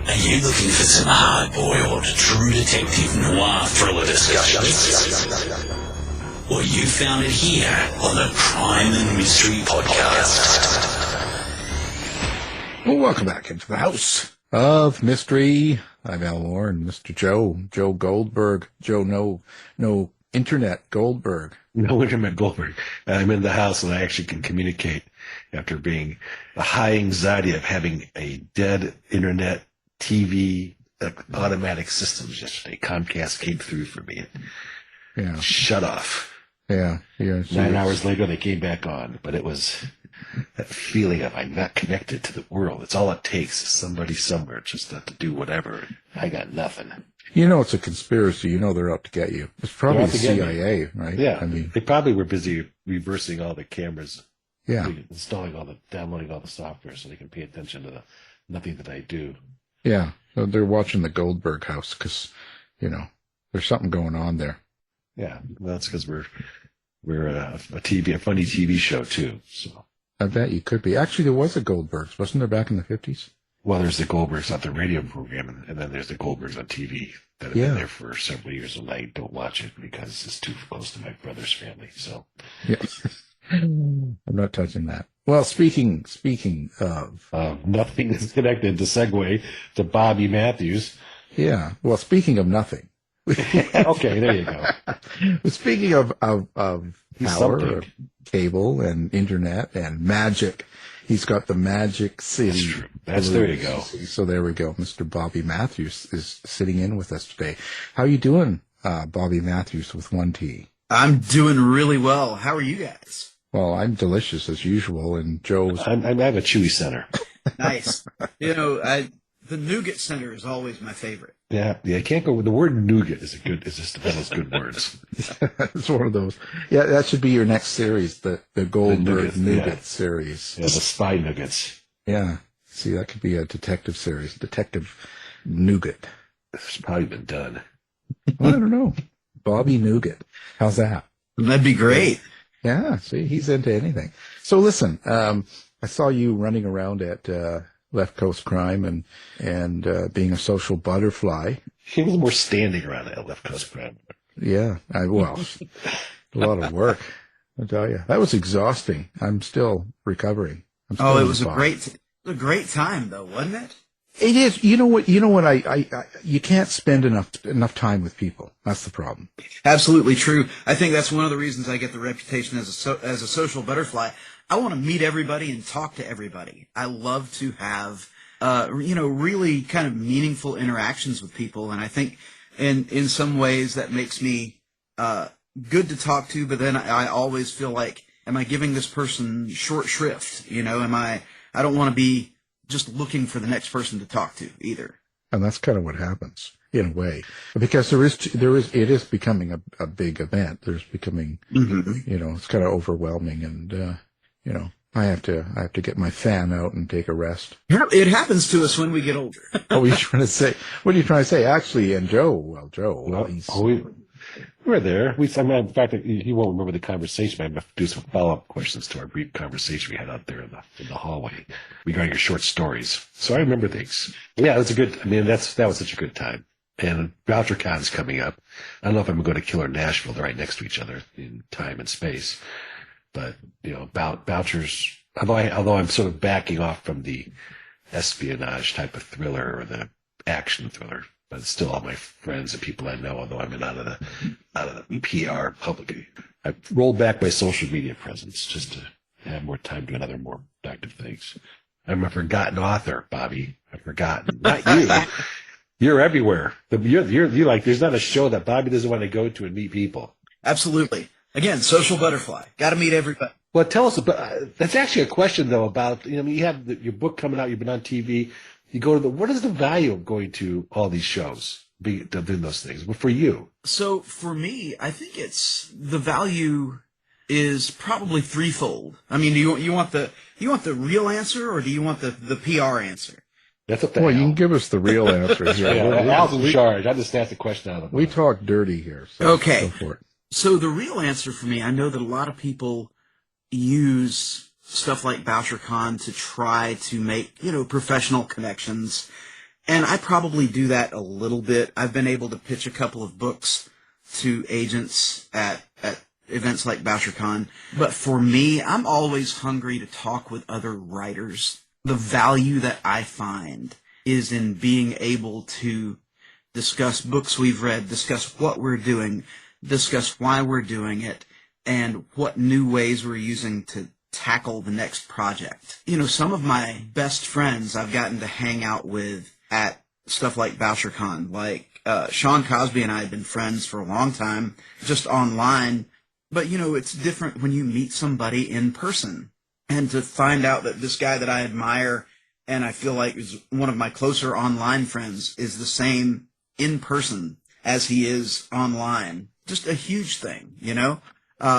Are you looking for some hard-boiled, true detective noir thriller discussions? Well, you found it here on the Crime and Mystery Podcast. Well, welcome back into the House of Mystery. I'm Al Warren, Mr. Joe Goldberg. Joe, no internet Goldberg. No internet Goldberg. I'm in the house and I actually can communicate after being the high anxiety of having a dead internet TV automatic systems yesterday. Comcast came through for me and shut off. Yeah. 9 hours later, they came back on, but it was that feeling of I'm not connected to the world. It's all it takes is somebody somewhere just to do whatever. I got nothing. You know it's a conspiracy. You know they're out to get you. It's probably the CIA, right? Yeah. I mean, they probably were busy reversing all the cameras. Yeah. Downloading all the software so they can pay attention to nothing that I do. Yeah. So they're watching the Goldberg house because, there's something going on there. Yeah. Well, that's because we're a funny TV show too. So I bet you could be. Actually, there was a Goldbergs, wasn't there, back in the 50s? Well, there's the Goldbergs on the radio program, and then there's the Goldbergs on TV that have been there for several years, and I don't watch it because it's too close to my brother's family. So, yeah, I'm not touching that. Well, speaking of nothing is connected to segue to Bobby Mathews. Yeah. Well, speaking of nothing. Okay, there you go. Speaking of power, cable, and internet, and magic, he's got the Magic City. That's true. There you go. So there we go. Mr. Bobby Mathews is sitting in with us today. How you doing, Bobby Mathews with one T? I'm doing really well. How are you guys? Well, I'm delicious as usual, and Joe's. I have a chewy center. Nice. The nougat center is always my favorite. Yeah, I can't go with the word nougat. Is just one of those good words. It's one of those. Yeah, that should be your next series, the Goldberg nougat series. Yeah, the spy nuggets. Yeah, see, that could be a detective series, Detective Nougat. It's probably been done. Well, I don't know. Bobby Nougat. How's that? That'd be great. Yeah, see, he's into anything. So listen, I saw you running around at Left Coast Crime and being a social butterfly. He was more standing around at Left Coast Crime. Yeah, a lot of work, I tell you. That was exhausting. I'm still recovering. It was a great time though, wasn't it? It is. You know what? You can't spend enough time with people. That's the problem. Absolutely true. I think that's one of the reasons I get the reputation as a social butterfly. I want to meet everybody and talk to everybody. I love to have, really kind of meaningful interactions with people. And I think in some ways that makes me, good to talk to, but then I always feel like, am I giving this person short shrift? I don't want to be just looking for the next person to talk to either. And that's kind of what happens in a way, because it is becoming a big event. There's becoming, it's kind of overwhelming and, I have to get my fan out and take a rest. It happens to us when we get older. What are you trying to say? Actually, and Joe, we were there. In fact, he won't remember the conversation, but I'm going to do some follow-up questions to our brief conversation we had out there in the hallway regarding your short stories. So I remember things. Yeah, that was such a good time. And VoucherCon's coming up. I don't know if I'm going to Killer Nashville. They're right next to each other in time and space. But, vouchers, although I'm sort of backing off from the espionage type of thriller or the action thriller, but it's still all my friends and people I know, although I'm out of the PR public. I've rolled back my social media presence just to have more time doing other more productive things. I'm a forgotten author, Bobby. I've forgotten. Not you. You're everywhere. You're like, there's not a show that Bobby doesn't want to go to and meet people. Absolutely. Again, social butterfly. Got to meet everybody. Well, tell us about. That's actually a question though about. You have your book coming out. You've been on TV. You go to what is the value of going to all these shows, doing those things? But for you, so for me, I think the value is probably threefold. I mean, do you want the real answer or do you want the PR answer? That's what you can give us the real answer here. Al's in charge. I just asked the question out of the We talk dirty here. So okay. Go for it. So the real answer for me, I know that a lot of people use stuff like VoucherCon to try to make, professional connections. And I probably do that a little bit. I've been able to pitch a couple of books to agents at events like BoucherCon. But for me, I'm always hungry to talk with other writers. The value that I find is in being able to discuss books we've read, discuss what we're doing, discuss why we're doing it, and what new ways we're using to tackle the next project. You know, some of my best friends I've gotten to hang out with at stuff like BoucherCon. Like Sean Cosby and I have been friends for a long time, just online. But, you know, it's different when you meet somebody in person. And to find out that this guy that I admire and I feel like is one of my closer online friends is the same in person as he is online. Just a huge thing, you know?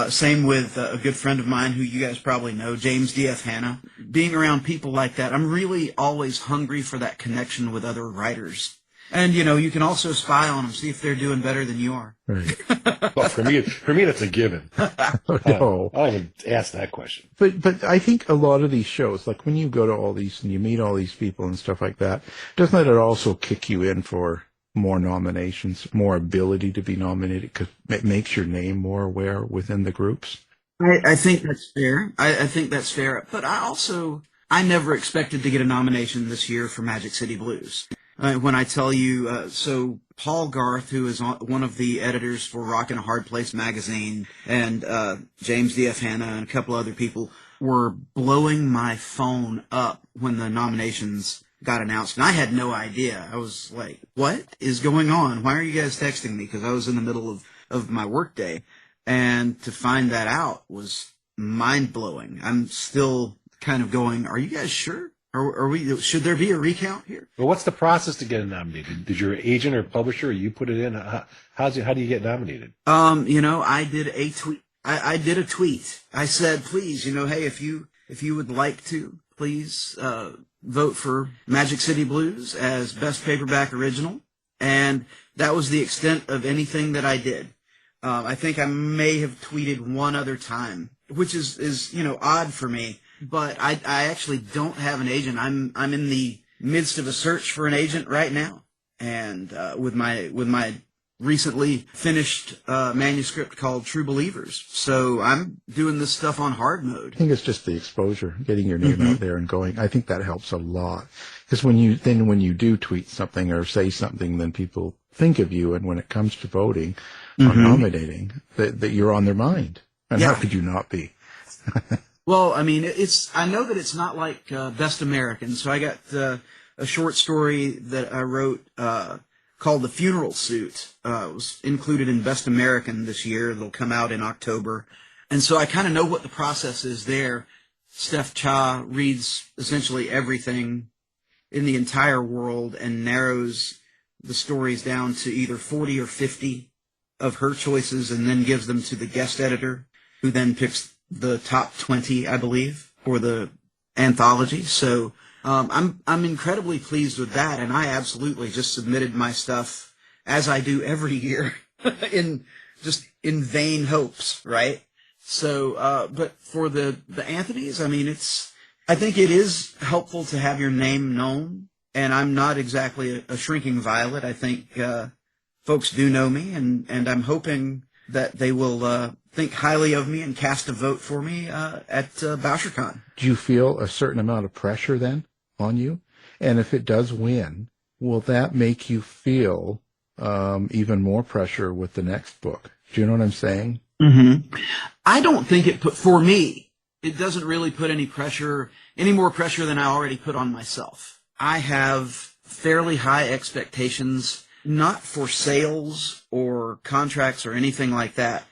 Same with a good friend of mine who you guys probably know, James D.F. Hanna. Being around people like that, I'm really always hungry for that connection with other writers. And, you know, you can also spy on them, see if they're doing better than you are. Right. Well, for me, that's a given. No. I'll even ask that question. But I think a lot of these shows, like when you go to all these and you meet all these people and stuff like that, doesn't it also kick you in for more nominations, more ability to be nominated, because it makes your name more aware within the groups? I think that's fair. I think that's fair. But I never expected to get a nomination this year for Magic City Blues. When I tell you, so Paul Garth, who is one of the editors for Rockin' a Hard Place magazine, and James D.F. Hanna and a couple other people were blowing my phone up when the nominations got announced. And I had no idea. I was like, what is going on? Why are you guys texting me? Because I was in the middle of my workday. And to find that out was mind-blowing. I'm still kind of going, are you guys sure? Should there be a recount here? Well, what's the process to get nominated? Did your agent or publisher, or you put it in? How do you get nominated? You know, I did a tweet. I did a tweet. I said, please, you know, hey, if you would like to, please vote for Magic City Blues as Best Paperback Original. And that was the extent of anything that I did. I think I may have tweeted one other time, which is you know, odd for me. But I actually don't have an agent. I'm in the midst of a search for an agent right now, and with my recently finished manuscript called True Believers. So I'm doing this stuff on hard mode. I think it's just the exposure, getting your name out there and going. I think that helps a lot, because when you do tweet something or say something, then people think of you, and when it comes to voting or nominating, that you're on their mind. And how could you not be? Well, I mean, I know that it's not like Best American, so I got a short story that I wrote called The Funeral Suit. It was included in Best American this year. It'll come out in October. And so I kind of know what the process is there. Steph Cha reads essentially everything in the entire world and narrows the stories down to either 40 or 50 of her choices and then gives them to the guest editor, who then picks the top 20, I believe, for the anthology. So I'm incredibly pleased with that, and I absolutely just submitted my stuff as I do every year in vain hopes, right? So, but for the Anthonys, I mean, I think it is helpful to have your name known, and I'm not exactly a shrinking violet. I think folks do know me, and I'm hoping that they will think highly of me and cast a vote for me at BoucherCon. Do you feel a certain amount of pressure then on you? And if it does win, will that make you feel even more pressure with the next book? Do you know what I'm saying? Mm-hmm. I don't think for me, it doesn't really put any more pressure than I already put on myself. I have fairly high expectations, not for sales or contracts or anything like that.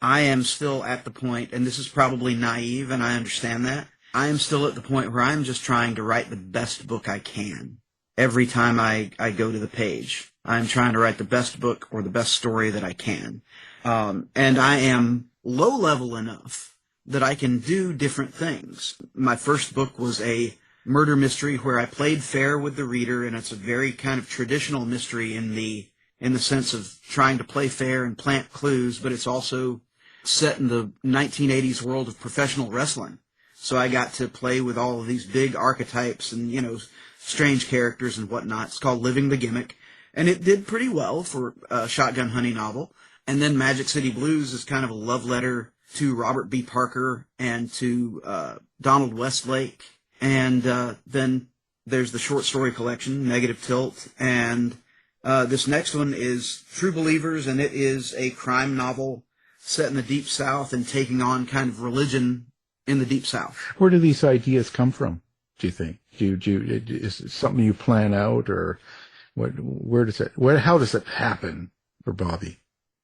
I am still at the point, and this is probably naive, and I understand that, I am still at the point where I'm just trying to write the best book I can. Every time I go to the page, I'm trying to write the best book or the best story that I can. And I am low-level enough that I can do different things. My first book was a murder mystery where I played fair with the reader, and it's a very kind of traditional mystery in the sense of trying to play fair and plant clues, but it's also set in the 1980s world of professional wrestling. So I got to play with all of these big archetypes and, you know, strange characters and whatnot. It's called Living the Gimmick, and it did pretty well for a shotgun hunting novel. And then Magic City Blues is kind of a love letter to Robert B. Parker and to Donald Westlake. And then there's the short story collection, Negative Tilt. And this next one is True Believers, and it is a crime novel set in the Deep South and taking on kind of religion in the Deep South. Where do these ideas come from, do you think? Is it something you plan out, or how does it happen for Bobby?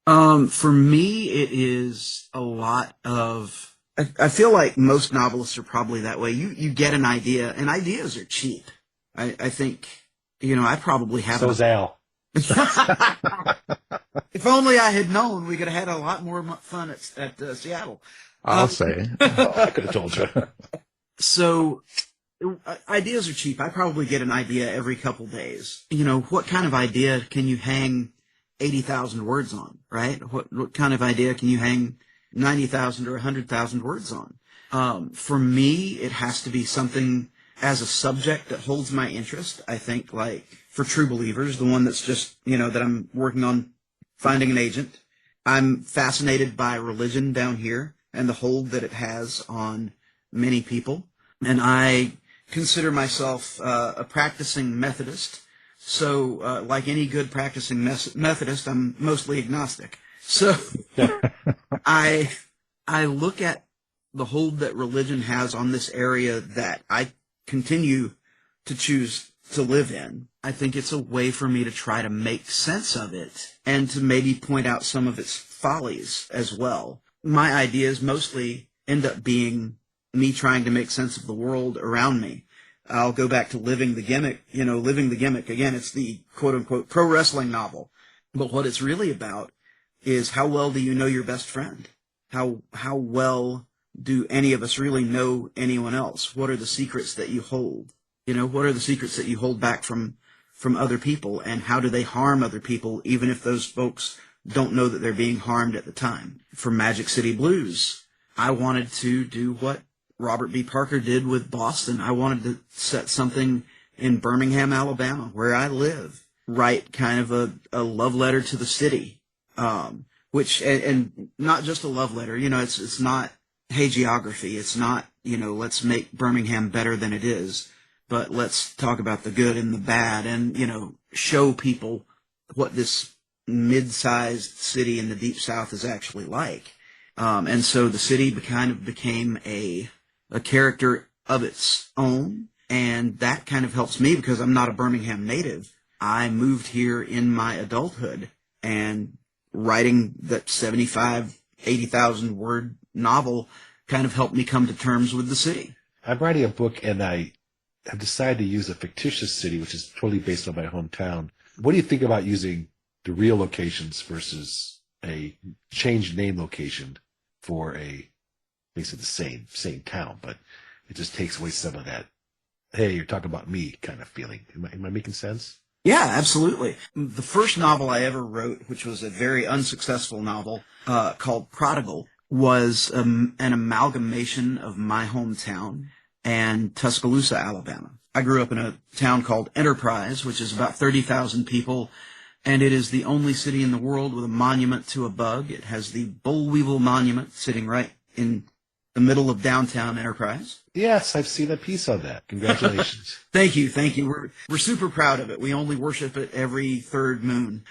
For me, it is a lot of, I feel like most novelists are probably that way. You get an idea, and ideas are cheap. I think, I probably have. So's Al. If only I had known, we could have had a lot more fun at Seattle. I'll say. I could have told you. So, ideas are cheap. I probably get an idea every couple days. What kind of idea can you hang 80,000 words on, right? What kind of idea can you hang 90,000 or 100,000 words on? For me, it has to be something as a subject that holds my interest. I think, like, for True Believers, the one that's just, that I'm working on finding an agent, I'm fascinated by religion down here and the hold that it has on many people. And I consider myself a practicing Methodist. So, like any good practicing Methodist, I'm mostly agnostic. So, I look at the hold that religion has on this area that I continue to choose to live in. I think it's a way for me to try to make sense of it and to maybe point out some of its follies as well. My ideas mostly end up being me trying to make sense of the world around me. I'll go back to Living the Gimmick. Living the Gimmick, again, it's the quote-unquote pro wrestling novel. But what it's really about is how well do you know your best friend? How well do any of us really know anyone else? What are the secrets that you hold? What are the secrets that you hold back from other people? And how do they harm other people, even if those folks don't know that they're being harmed at the time? For Magic City Blues, I wanted to do what Robert B. Parker did with Boston. I wanted to set something in Birmingham, Alabama, where I live, write kind of a love letter to the city, which, and not just a love letter, it's not hagiography. It's not, let's make Birmingham better than it is, but let's talk about the good and the bad and, show people what this mid-sized city in the Deep South is actually like. And so the city kind of became a character of its own, and that kind of helps me because I'm not a Birmingham native. I moved here in my adulthood, and writing that 75, 80,000 word novel kind of helped me come to terms with the city. I'm writing a book, and I have decided to use a fictitious city, which is totally based on my hometown. What do you think about using the real locations versus a changed name location for basically the same town, but it just takes away some of that, hey, you're talking about me kind of feeling. Am I making sense? Yeah, absolutely. The first novel I ever wrote, which was a very unsuccessful novel called Prodigal, was an amalgamation of my hometown and Tuscaloosa, Alabama. I grew up in a town called Enterprise, which is about 30,000 people, and it is the only city in the world with a monument to a bug. It has the Boll Weevil Monument sitting right in the middle of downtown Enterprise. Yes, I've seen a piece on that. Congratulations. Thank you. We're super proud of it. We only worship it every third moon.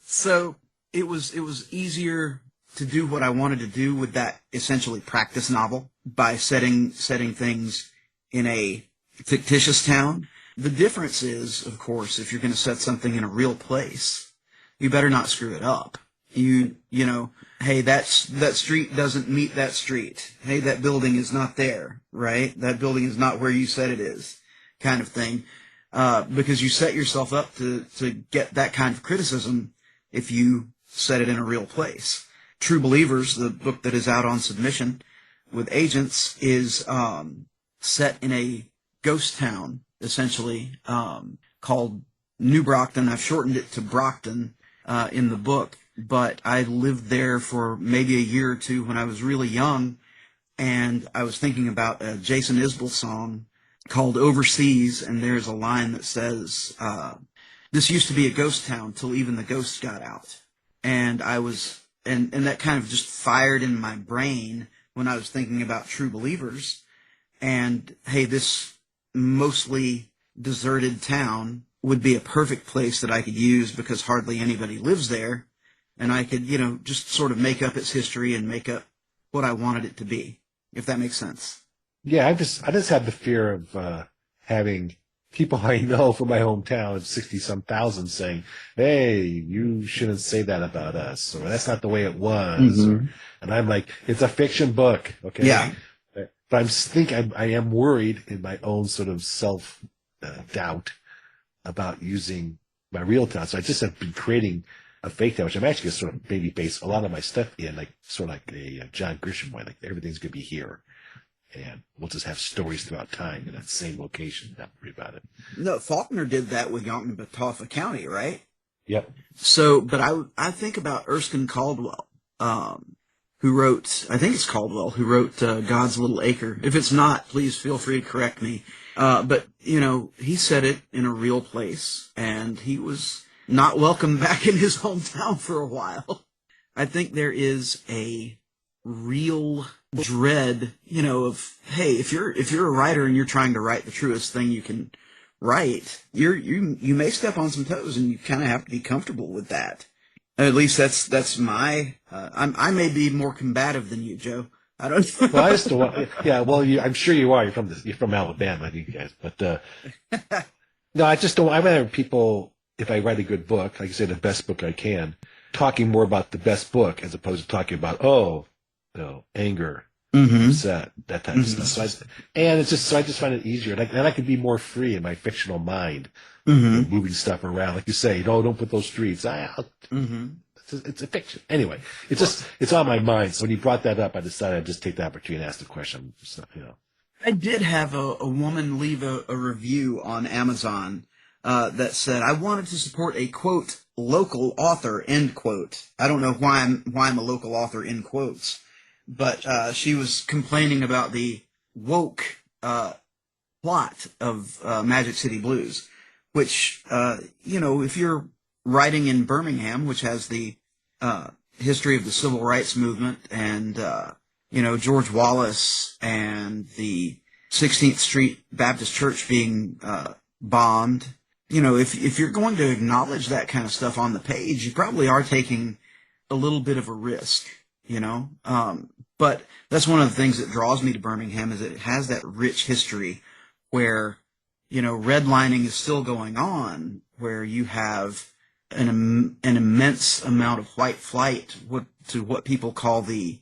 So it was easier to do what I wanted to do with that essentially practice novel by setting things in a fictitious town. The difference is, of course, if you're going to set something in a real place, you better not screw it up. You know, hey, that street doesn't meet that street. Hey, that building is not there, right? That building is not where you said it is, kind of thing. Because you set yourself up to get that kind of criticism if you set it in a real place. True Believers, the book that is out on submission with agents, is set in a ghost town, essentially, called New Brockton. I've shortened it to Brockton in the book, but I lived there for maybe a year or two when I was really young, and I was thinking about a Jason Isbell song called Overseas, and there's a line that says, this used to be a ghost town till even the ghosts got out. And and that kind of just fired in my brain when I was thinking about true believers. And hey, this mostly deserted town would be a perfect place that I could use because hardly anybody lives there. And I could, just sort of make up its history and make up what I wanted it to be, if that makes sense. Yeah, I just have the fear of having people I know from my hometown, 60-some thousand, saying, "Hey, you shouldn't say that about us," or "That's not the way it was." Mm-hmm. And I'm like, it's a fiction book, okay? Yeah. But I am worried in my own sort of self doubt about using my real town. So I just have been creating a fake town, which I'm actually sort of maybe base a lot of my stuff in, like sort of like a John Grisham way, like everything's gonna be here. And we'll just have stories throughout time in that same location. Not worry about it. No, Faulkner did that with Yoknebatawpha County, right? Yep. So, but I think about Erskine Caldwell, who wrote, I think it's Caldwell, who wrote God's Little Acre. If it's not, please feel free to correct me. But, he said it in a real place, and he was not welcome back in his hometown for a while. I think there is a real dread, of, hey, if you're a writer and you're trying to write the truest thing you can write, you may step on some toes, and you kind of have to be comfortable with that. At least that's my. I may be more combative than you, Joe. I don't know. Well, I just don't want. Yeah, well, I'm sure you are. You're from Alabama, you guys. But no, I just don't. I rather people, if I write a good book, like I say, the best book I can, talking more about the best book as opposed to talking about anger, upset, that type of stuff. So I just find it easier, and I can be more free in my fictional mind, moving stuff around, like you say. Don't put those streets. It's a fiction. Anyway, it's on my mind. So when you brought that up, I decided I'd just take the opportunity and ask the question. I did have a woman leave a review on Amazon that said, I wanted to support a, quote, local author, end quote. I don't know why I'm a local author, in quotes. But she was complaining about the woke plot of Magic City Blues, which, if you're writing in Birmingham, which has the history of the civil rights movement and, George Wallace and the 16th Street Baptist Church being bombed, if you're going to acknowledge that kind of stuff on the page, you probably are taking a little bit of a risk, but that's one of the things that draws me to Birmingham is it has that rich history where, redlining is still going on, where you have an immense amount of white flight to what people call the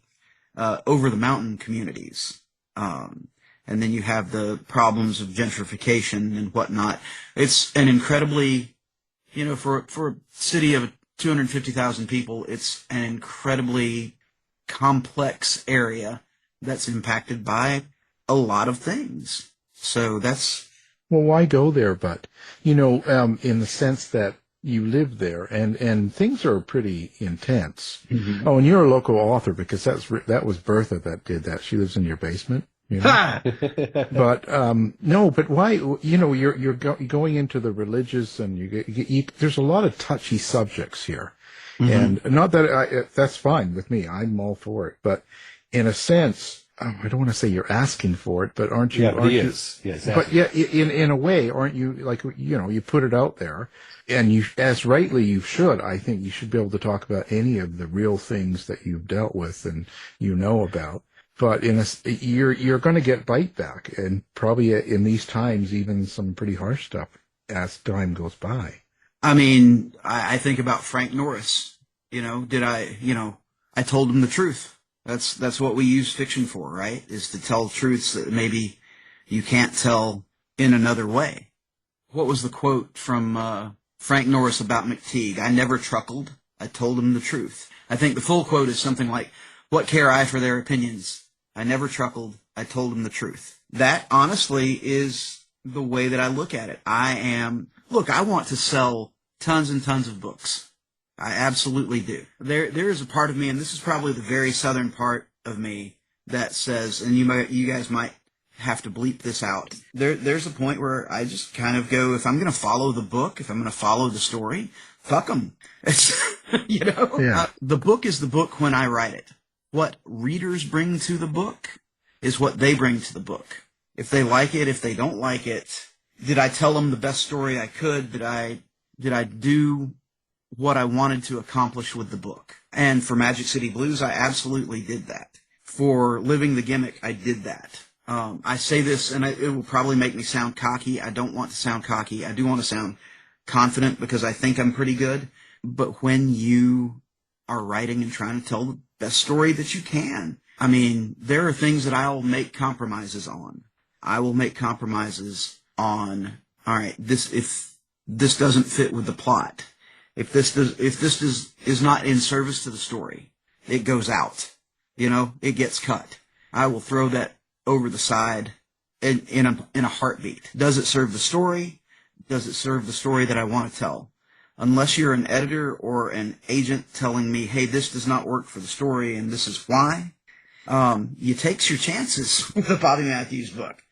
over the mountain communities. And then you have the problems of gentrification and whatnot. It's an incredibly, for a city of 250,000 people, it's an incredibly complex area that's impacted by a lot of things. So that's... Well, why go there, but, in the sense that you live there and things are pretty intense. Mm-hmm. Oh, and you're a local author because that was Bertha that did that. She lives in your basement. But no, but why? You're going into the religious, and there's a lot of touchy subjects here, and not that that's fine with me. I'm all for it, but in a sense, I don't want to say you're asking for it, but aren't you? Yeah, but he is. Yeah, exactly. But yeah, in a way, aren't you? Like you put it out there, and you, as rightly you should. I think you should be able to talk about any of the real things that you've dealt with and about. But you're going to get bite back, and probably in these times, even some pretty harsh stuff as time goes by. I mean, I think about Frank Norris. I told him the truth. That's what we use fiction for, right? Is to tell truths that maybe you can't tell in another way. What was the quote from Frank Norris about McTeague? I never truckled. I told him the truth. I think the full quote is something like, what care I for their opinions? I never truckled. I told him the truth. That, honestly, is the way that I look at it. I want to sell tons and tons of books. I absolutely do. There is a part of me, and this is probably the very southern part of me, that says, and you guys might have to bleep this out. There's a point where I just kind of go, if I'm going to follow the book, if I'm going to follow the story, fuck them. Yeah. The book is the book when I write it. What readers bring to the book is what they bring to the book. If they like it, if they don't like it, did I tell them the best story I could? Did I do what I wanted to accomplish with the book? And for Magic City Blues, I absolutely did that. For Living the Gimmick, I did that. I say this, and it will probably make me sound cocky. I don't want to sound cocky. I do want to sound confident because I think I'm pretty good. But when you are writing and trying to tell the best story that you can, I mean, there are things that I'll make compromises on. I will make compromises on, all right, if this doesn't fit with the plot, if this is not in service to the story, it goes out. It gets cut. I will throw that over the side in a heartbeat. Does it serve the story? Does it serve the story that I want to tell? Unless you're an editor or an agent telling me, hey, this does not work for the story and this is why, you takes your chances with a Bobby Mathews book.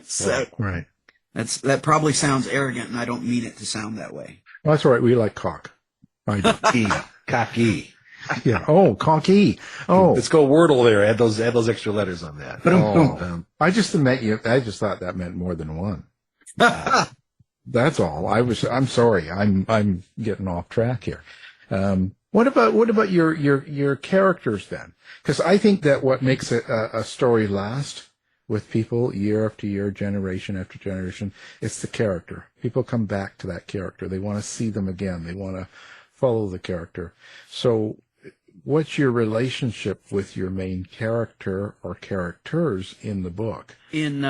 So Right. that probably sounds arrogant, and I don't mean it to sound that way. Well, that's all right. We like cock. I do. Cocky. Yeah. Oh, cocky. Oh, Let's go Wordle there. Add those extra letters on that. I just thought that meant more than one. That's all. I'm sorry. I'm getting off track here. What about your characters then? Because I think that what makes a story last with people year after year, generation after generation, it's the character. People come back to that character. They want to see them again. They want to follow the character. So what's your relationship with your main character or characters in the book? In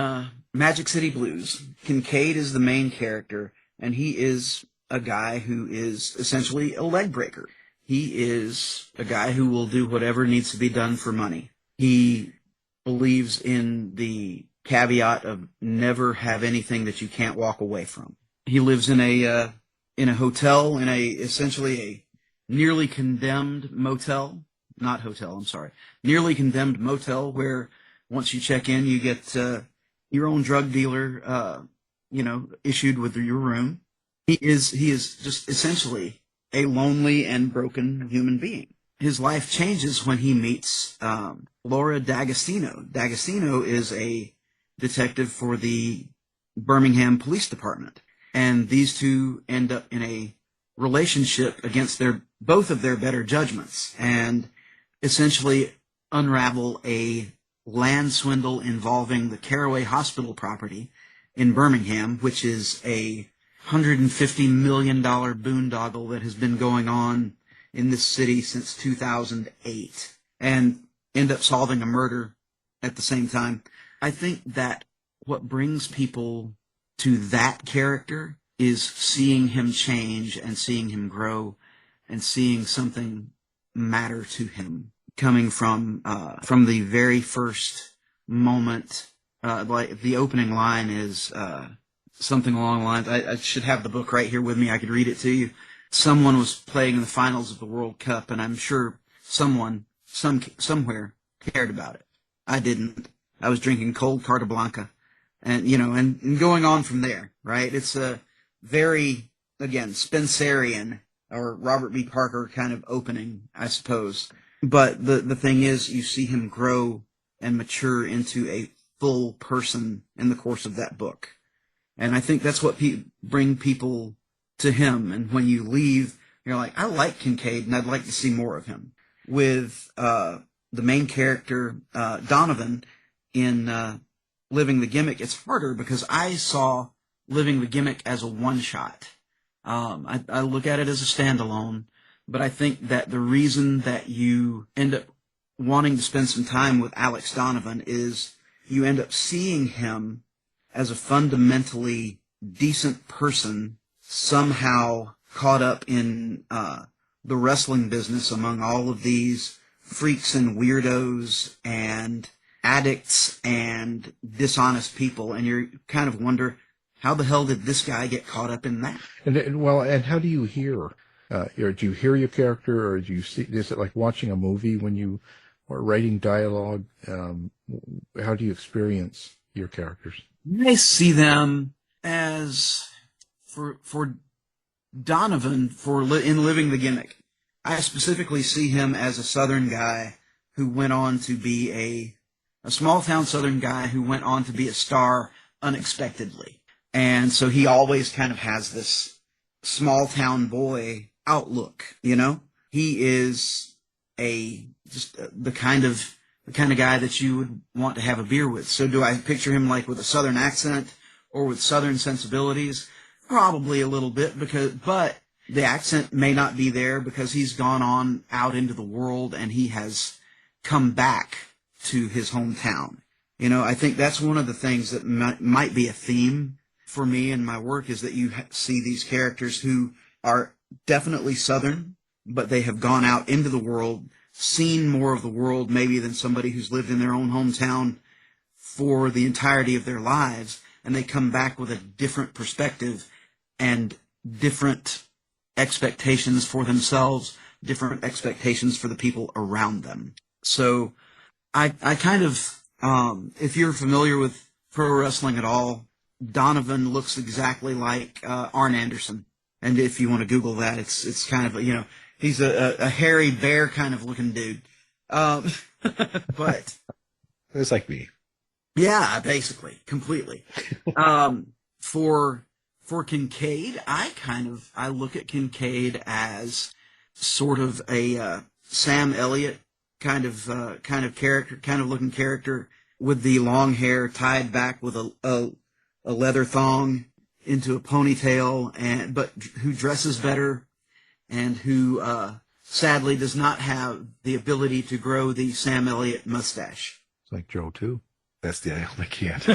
Magic City Blues, Kincaid is the main character, and he is a guy who is essentially a leg breaker. He is a guy who will do whatever needs to be done for money. He believes in the caveat of never have anything that you can't walk away from. He lives in a hotel, in essentially a nearly condemned motel, not hotel, I'm sorry, nearly condemned motel where once you check in, you get your own drug dealer, issued with your room. He is just essentially a lonely and broken human being. His life changes when he meets Laura D'Agostino. D'Agostino is a detective for the Birmingham Police Department, and these two end up in a relationship against both of their better judgments, and essentially unravel a land swindle involving the Caraway Hospital property in Birmingham, which is a $150 million boondoggle that has been going on in this city since 2008, and end up solving a murder at the same time. I think that what brings people to that character is seeing him change and seeing him grow and seeing something matter to him coming from the very first moment. Like the opening line is something along the lines, I should have the book right here with me. I could read it to you. Someone was playing in the finals of the World Cup, and I'm sure someone somewhere cared about it. I didn't. I was drinking cold Carta Blanca, and and going on from there. Right? It's a very, again, Spencerian or Robert B. Parker kind of opening, I suppose. But the thing is, you see him grow and mature into a full person in the course of that book. And I think that's what bring people to him. And when you leave, you're like, I like Kincaid, and I'd like to see more of him. With the main character, Donovan, in Living the Gimmick, it's harder because I saw Living the Gimmick as a one-shot. I look at it as a standalone, but I think that the reason that you end up wanting to spend some time with Alex Donovan is you end up seeing him as a fundamentally decent person, somehow caught up in the wrestling business among all of these freaks and weirdos and addicts and dishonest people, and you kind of wonder, how the hell did this guy get caught up in that? And how do you hear? Do you hear your character, or do you see? Is it like watching a movie when you or writing dialogue, how do you experience your characters? I see them as for Donovan in Living the Gimmick. I specifically see him as a Southern guy who went on to be a small town Southern guy who went on to be a star unexpectedly. And so he always kind of has this small town boy outlook, you know? He is the kind of guy that you would want to have a beer with. So do I picture him like with a Southern accent or with Southern sensibilities? Probably a little bit, but the accent may not be there because he's gone on out into the world and he has come back to his hometown. You know, I think that's one of the things that might be a theme for me in my work, is that you see these characters who are definitely Southern, but they have gone out into the world, seen more of the world maybe than somebody who's lived in their own hometown for the entirety of their lives, and they come back with a different perspective and different expectations for themselves, different expectations for the people around them. So I kind of, if you're familiar with pro wrestling at all, Donovan looks exactly like Arn Anderson. And if you want to Google that, it's kind of, you know, he's a hairy bear kind of looking dude. But it's like me. Yeah, basically, completely. For Kincaid, I look at Kincaid as sort of a Sam Elliott kind of character, kind of looking character, with the long hair tied back with a leather thong into a ponytail, but who dresses better, and who sadly does not have the ability to grow the Sam Elliott mustache. It's like Joe too. That's the only can't.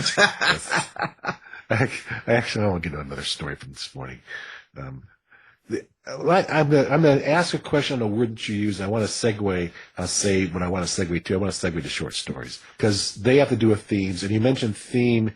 I actually want to get another story from this morning. I'm going to ask a question on a word that you use. I want to segue. I'll say what I want to segue to. I want to segue to short stories because they have to do with themes. And you mentioned theme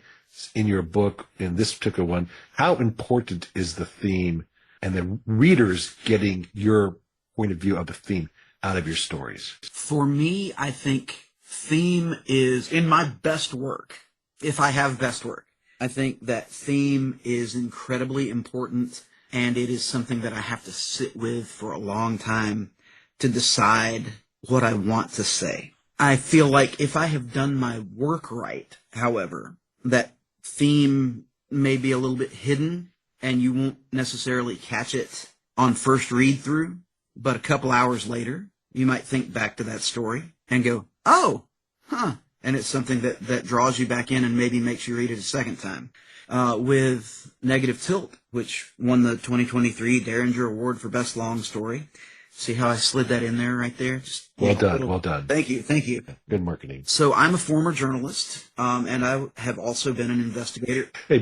in your book, in this particular one. How important is the theme and the readers getting your point of view of the theme out of your stories? For me, I think theme is, in my best work, if I have best work, I think that theme is incredibly important, and it is something that I have to sit with for a long time to decide what I want to say. I feel like if I have done my work right, however, that theme may be a little bit hidden, and you won't necessarily catch it on first read through, but a couple hours later, you might think back to that story and go, oh, huh. And it's something that draws you back in and maybe makes you read it a second time. With Negative Tilt, which won the 2023 Derringer Award for Best Long Story. See how I slid that in there right there? Just well done. Thank you. Good marketing. So I'm a former journalist, and I have also been an investigator. Hey,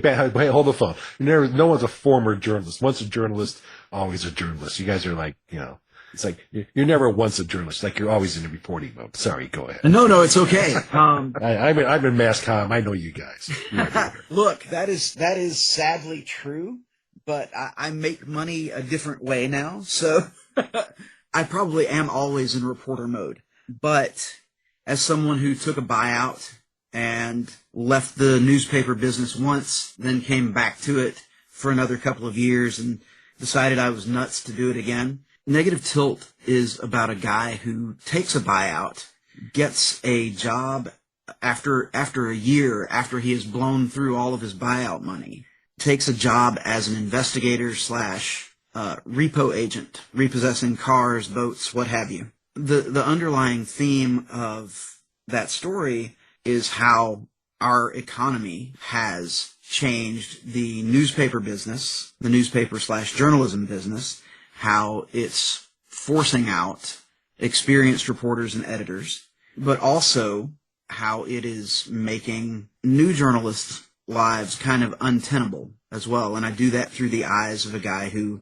hold the phone. No one's a former journalist. Once a journalist, always a journalist. You guys are like, you know, it's like you're never once a journalist. Like you're always in a reporting mode. Sorry, go ahead. No, it's okay. I'm in mass comm. I know you guys. Look, that is sadly true, but I make money a different way now, so I probably am always in reporter mode. But as someone who took a buyout and left the newspaper business once, then came back to it for another couple of years and decided I was nuts to do it again, Negative Tilt is about a guy who takes a buyout, gets a job after a year, after he has blown through all of his buyout money, takes a job as an investigator / repo agent, repossessing cars, boats, what have you. The underlying theme of that story is how our economy has changed the newspaper business, the newspaper / journalism business, how it's forcing out experienced reporters and editors, but also how it is making new journalists' lives kind of untenable as well. And I do that through the eyes of a guy who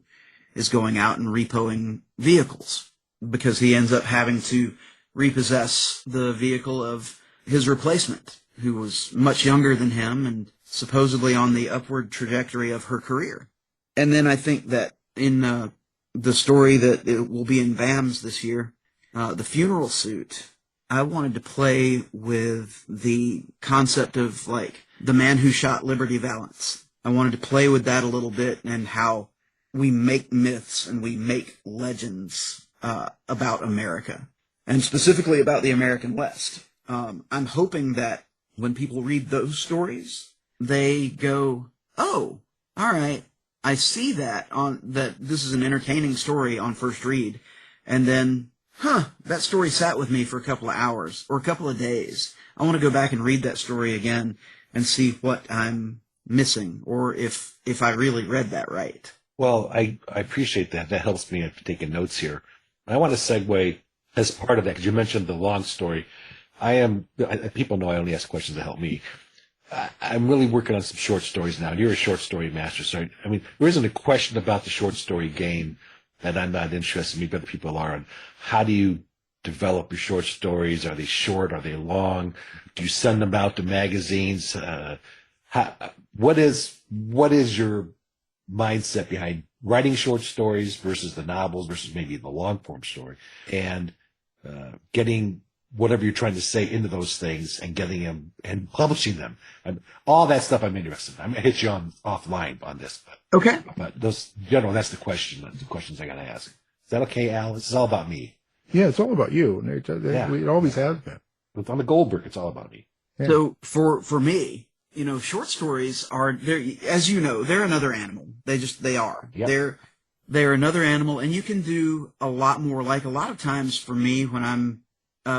is going out and repoing vehicles because he ends up having to repossess the vehicle of his replacement, who was much younger than him and supposedly on the upward trajectory of her career. And then I think that in the story that it will be in BAMS this year, The Funeral Suit, I wanted to play with the concept of, like, the man who shot Liberty Valance. I wanted to play with that a little bit and how we make myths and we make legends about America, and specifically about the American West. I'm hoping that when people read those stories, they go, oh, all right, I see that this is an entertaining story on first read, and then, that story sat with me for a couple of hours or a couple of days. I want to go back and read that story again and see what I'm missing, or if I really read that right. Well, I appreciate that. That helps me taking notes here. I want to segue as part of that, because you mentioned the long story. People know I only ask questions to help me. I'm really working on some short stories now. You're a short story master, so I mean, there isn't a question about the short story game that I'm not interested in, maybe other people are, on how do you develop your short stories? Are they short? Are they long? Do you send them out to magazines? What is your mindset behind writing short stories versus the novels versus maybe the long form story, and getting whatever you're trying to say into those things and getting them and publishing them? All that stuff I'm interested in. I'm going to hit you offline on this. Okay. But those, that's the questions I got to ask. Is that okay, Al? This is all about me. Yeah, it's all about you. It always has been. On the Goldberg, it's all about me. Yeah. So for me, short stories are, as you know, they're another animal. They are. Yep. They're another animal, and you can do a lot more. Like, a lot of times for me, when I'm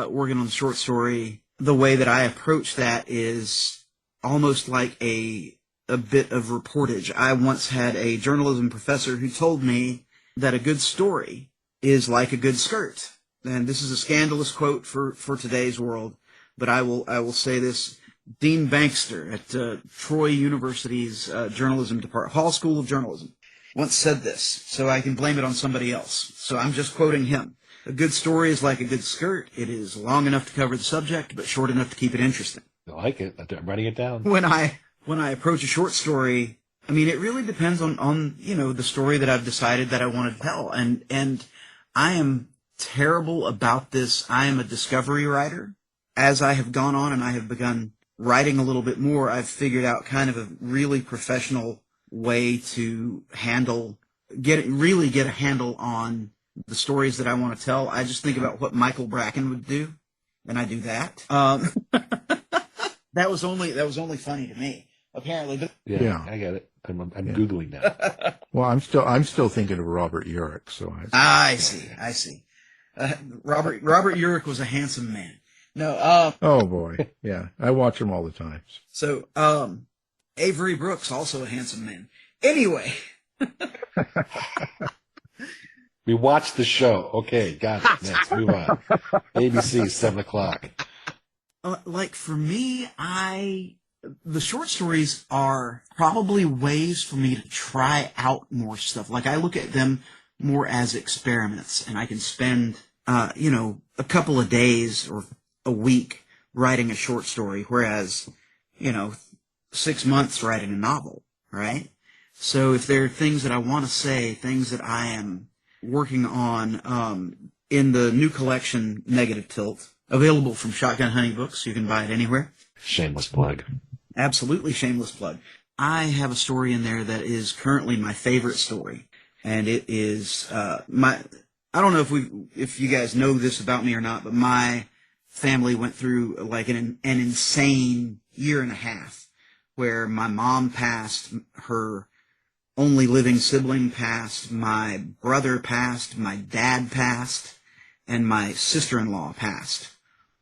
working on the short story, the way that I approach that is almost like a bit of reportage. I once had a journalism professor who told me that a good story is like a good skirt. And this is a scandalous quote for today's world, but I will say this. Dean Bankster at Troy University's journalism department, Hall School of Journalism, once said this, so I can blame it on somebody else. So I'm just quoting him. A good story is like a good skirt. It is long enough to cover the subject, but short enough to keep it interesting. I like it. I'm writing it down. When I approach a short story, I mean, it really depends on the story that I've decided that I want to tell. And I am terrible about this. I am a discovery writer. As I have gone on and I have begun writing a little bit more, I've figured out kind of a really professional way to get a handle on the stories that I want to tell. I just think about what Michael Bracken would do, and I do that. That was only funny to me, apparently. But yeah, I get it. I'm Googling now. Well, I'm still thinking of Robert Urich. So I see. Robert Urich was a handsome man. No. Oh boy, yeah, I watch him all the time. So, Avery Brooks, also a handsome man. Anyway. We watched the show. Okay, got it. Next, move on. ABC, 7:00. Like, for me, the short stories are probably ways for me to try out more stuff. Like, I look at them more as experiments, and I can spend, a couple of days or a week writing a short story, whereas, 6 months writing a novel, right? So if there are things that I want to say, things that I am working on, in the new collection, Negative Tilt, available from Shotgun Honey Books. You can buy it anywhere. Shameless plug. Absolutely shameless plug. I have a story in there that is currently my favorite story. And it is, I don't know if you guys know this about me or not, but my family went through like an insane year and a half where my mom passed, her only living sibling passed, my brother passed, my dad passed, and my sister-in-law passed,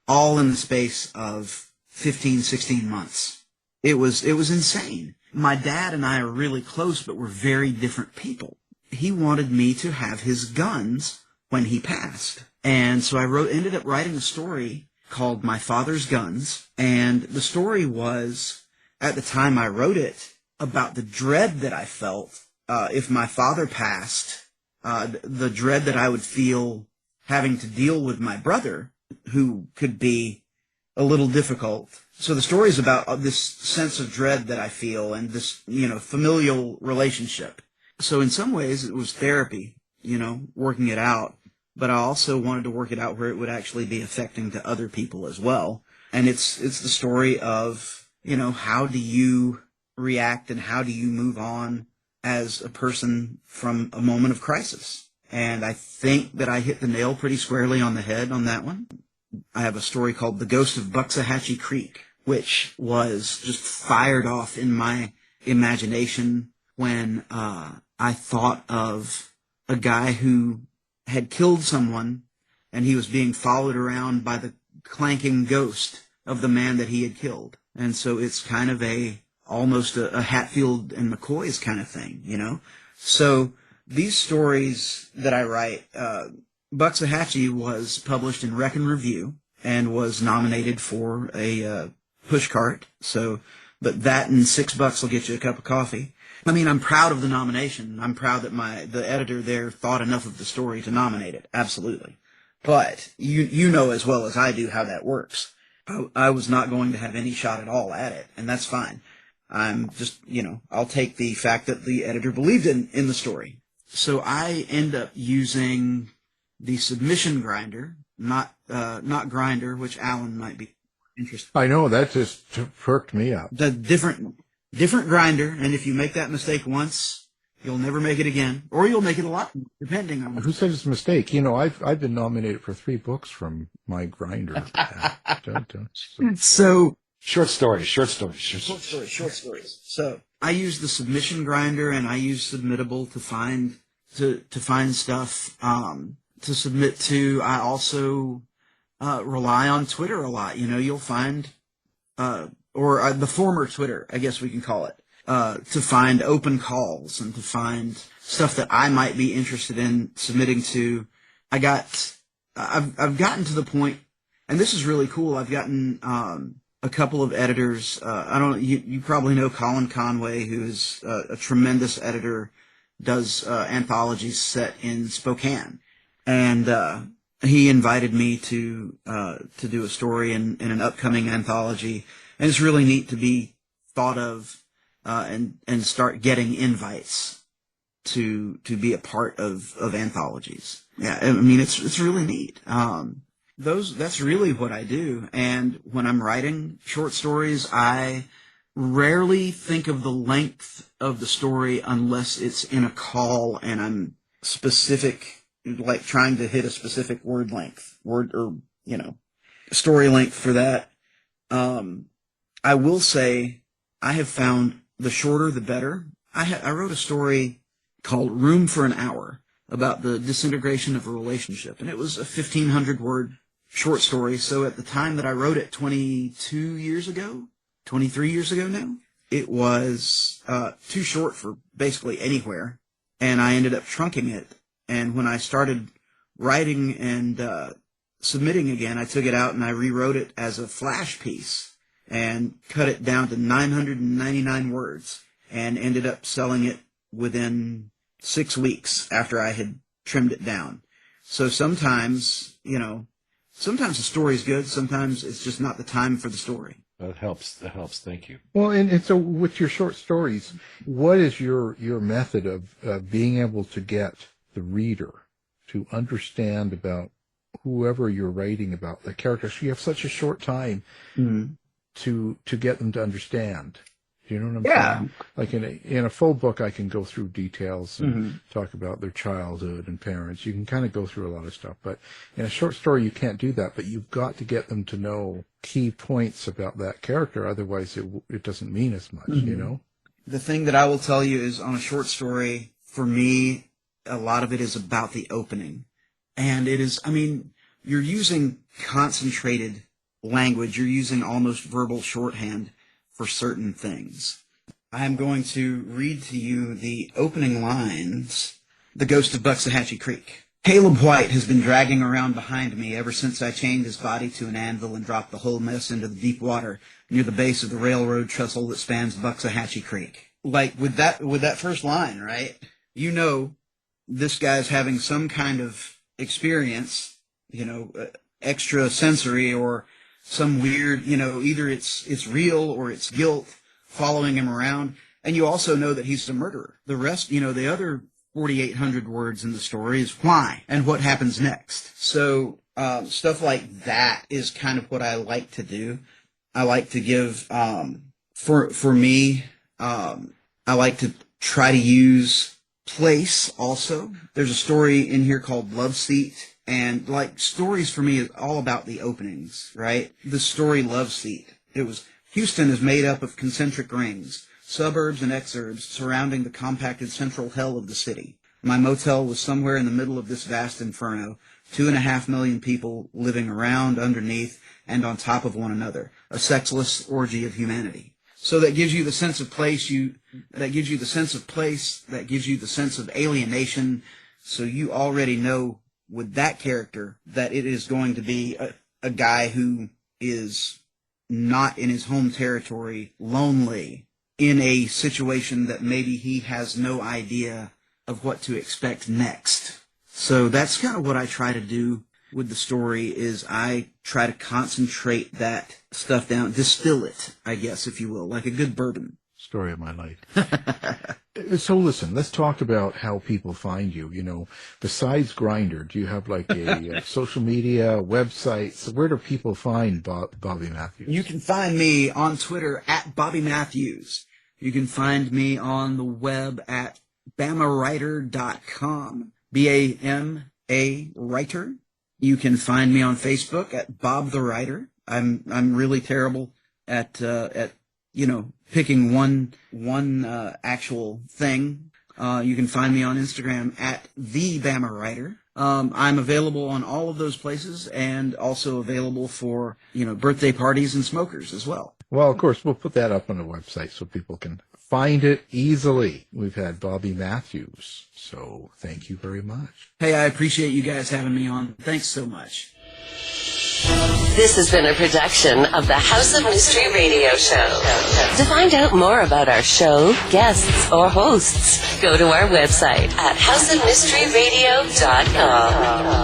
all in the space of 15, 16 months. It was insane. My dad and I are really close, but we're very different people. He wanted me to have his guns when he passed. And so I ended up writing a story called My Father's Guns. And the story was, at the time I wrote it, about the dread that I felt if my father passed, the dread that I would feel having to deal with my brother, who could be a little difficult. So the story is about this sense of dread that I feel and this, familial relationship. So in some ways it was therapy, working it out. but I also wanted to work it out where it would actually be affecting to other people as well. And it's the story of, how do you react and how do you move on as a person from a moment of crisis? And I think that I hit the nail pretty squarely on the head on that one. I have a story called The Ghost of Buxahatchee Creek, which was just fired off in my imagination when I thought of a guy who had killed someone and he was being followed around by the clanking ghost of the man that he had killed. And so it's kind of almost a Hatfield and McCoy's kind of thing, So these stories that I write, Buxahatchee was published in Wreck and Review and was nominated for a pushcart. But that and $6 will get you a cup of coffee. I mean, I'm proud of the nomination. I'm proud that the editor there thought enough of the story to nominate it. Absolutely. But you know as well as I do how that works. I was not going to have any shot at all at it, and that's fine. I'm just, I'll take the fact that the editor believed in the story. So I end up using the submission grinder, not grinder, which Alan might be interested in. I know, that just perked me up. The different grinder, and if you make that mistake once, you'll never make it again, or you'll make it a lot, depending on who said it's a mistake. I've been nominated for 3 books from my grinder. So short stories. So I use the submission grinder and I use Submittable to find stuff to submit to. I also rely on Twitter a lot. You'll find or the former Twitter, I guess we can call it, to find open calls and to find stuff that I might be interested in submitting to. I've gotten to the point, and this is really cool. I've gotten a couple of editors. You probably know Colin Conway, who is a tremendous editor, does anthologies set in Spokane, and he invited me to do a story in an upcoming anthology, and it's really neat to be thought of and start getting invites to be a part of anthologies. Yeah, I mean it's really neat. That's really what I do. And when I'm writing short stories, I rarely think of the length of the story unless it's in a call and I'm specific, like trying to hit a specific story length for that. I will say I have found the shorter the better. I wrote a story called Room for an Hour about the disintegration of a relationship, and it was a 1,500-word short story. So at the time that I wrote it 23 years ago now, it was too short for basically anywhere, and I ended up trunking it. And when I started writing and submitting again, I took it out and I rewrote it as a flash piece and cut it down to 999 words and ended up selling it within 6 weeks after I had trimmed it down. So sometimes the story's good. Sometimes it's just not the time for the story. That helps. Thank you. Well, and so with your short stories, what is your method of being able to get the reader to understand about whoever you're writing about, the characters? You have such a short time to get them to understand. Do you know what I'm saying? Like in a full book, I can go through details and talk about their childhood and parents. You can kind of go through a lot of stuff. But in a short story, you can't do that. But you've got to get them to know key points about that character. Otherwise, it doesn't mean as much, The thing that I will tell you is on a short story, for me, a lot of it is about the opening. And it is, you're using concentrated language. You're using almost verbal shorthand for certain things. I am going to read to you the opening lines. The Ghost of Buxahatchee Creek. Caleb White has been dragging around behind me ever since I chained his body to an anvil and dropped the whole mess into the deep water near the base of the railroad trestle that spans Buxahatchee Creek. Like with that first line, right? This guy's having some kind of experience, extra sensory or some weird, either it's real or it's guilt following him around. And you also know that he's the murderer. The rest, the other 4,800 words in the story is why and what happens next. So stuff like that is kind of what I like to do. I like to give, for me, I like to try to use place also. There's a story in here called Love Seat, and like stories for me is all about the openings, right? The story Love Seat. Houston is made up of concentric rings, suburbs and exurbs surrounding the compacted central hell of the city. My motel was somewhere in the middle of this vast inferno, 2.5 million people living around, underneath, and on top of one another, a sexless orgy of humanity. So that gives you the sense of place, that gives you the sense of alienation, so you already know with that character that it is going to be a guy who is not in his home territory, lonely, in a situation that maybe he has no idea of what to expect next. So that's kind of what I try to do with the story, is I try to concentrate that stuff down, distill it, I guess, if you will, like a good bourbon. Story of my life. So listen, let's talk about how people find you. You know, besides Grindr, do you have like a social media website? So where do people find Bobby Mathews? You can find me on Twitter at Bobby Mathews. You can find me on the web at bamawriter.com, B-A-M-A writer. You can find me on Facebook at Bob the Writer. I'm really terrible at picking one actual thing. You can find me on Instagram at the Bama Writer. I'm available on all of those places, and also available for birthday parties and smokers as well. Well, of course, we'll put that up on the website so people can find it easily. We've had Bobby Mathews, so thank you very much. Hey, I appreciate you guys having me on. Thanks so much. This has been a production of the House of Mystery Radio Show. To find out more about our show, guests, or hosts, go to our website at houseofmysteryradio.com.